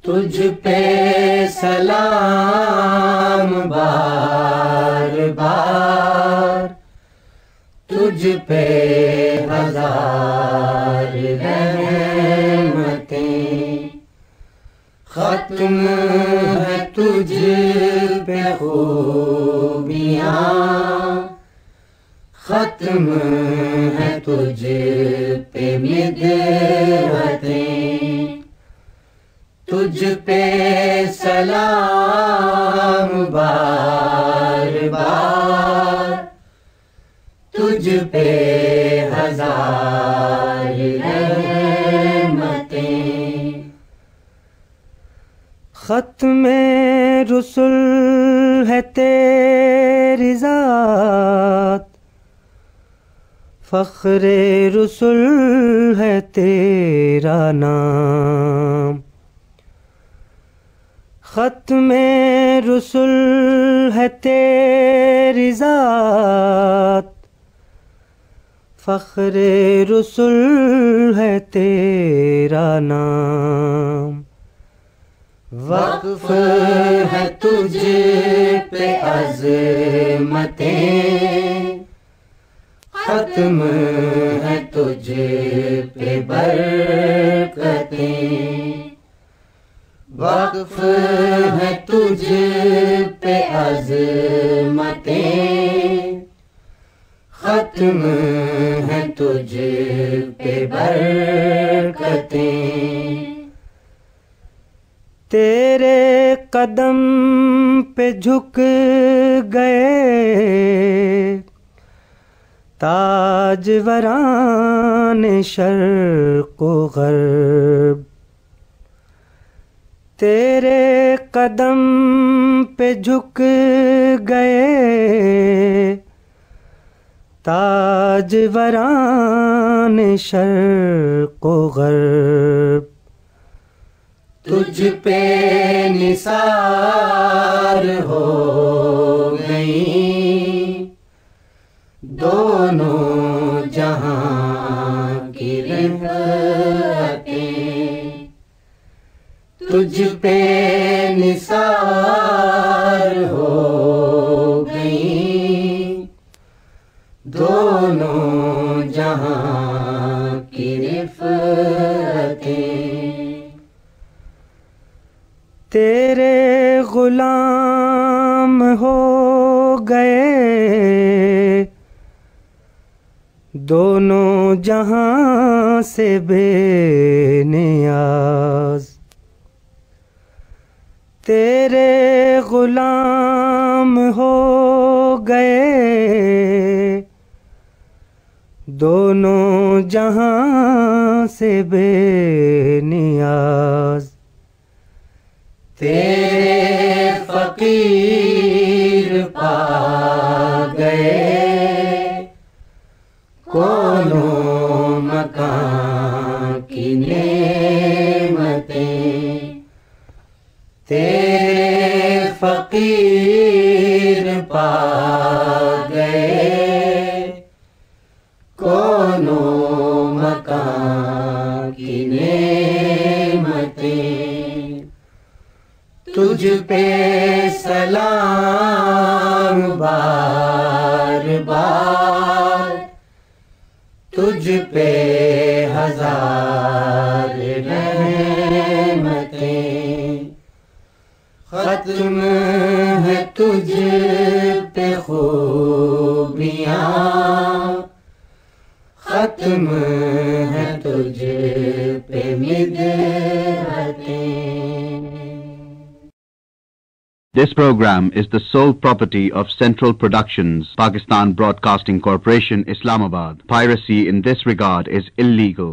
تجھ پہ سلام بار بار، تجھ پہ ہزار رحمتیں، ختم ہے تجھ پہ خوبیاں، ختم ہے تجھ پہ مدحتیں، تجھ پہ سلام بار بار، تجھ پہ ہزار رحمتیں۔ ختم رسل ہے تیری ذات، فخر رسل ہے تیرا نام، ختم رسل ہے تیری ذات، فخر رسل ہے تیرا نام، وقف ہے تجھ پہ عظمتیں، ختم ہے تجھ پہ برکتیں، وقف ہے تجھ پہ عظمتیں، ختم ہے تجھ پہ برکتیں، تیرے قدم پہ جھک گئے تاجوران شرق و غرب، تیرے قدم پہ جھک گئے تاجوران شرق و غرب، تجھ پہ نثار ہو گئیں دونوں جہاں کی رفعتیں، تجھ پہ نثار ہو گئیں دونوں جہاں کی رفعتیں، تیرے غلام ہو گئے دونوں جہاں سے بے نیاز، تیرے غلام ہو گئے دونوں جہاں سے بے نیاز، تیرے فقیر پا گئے کونوں مکان کی نعمتیں، تیرے فقیر پا گئے کونوں مکان کی نعمتیں، تجھ پہ سلام بار بار، تجھ پہ ہزار رحمتیں، ختم ہے تجھ پہ خوبیاں، ختم ہے تجھ پہ مدحتیں۔ This program is the sole property of Central Productions, Pakistan Broadcasting Corporation, Islamabad. Piracy in this regard is illegal.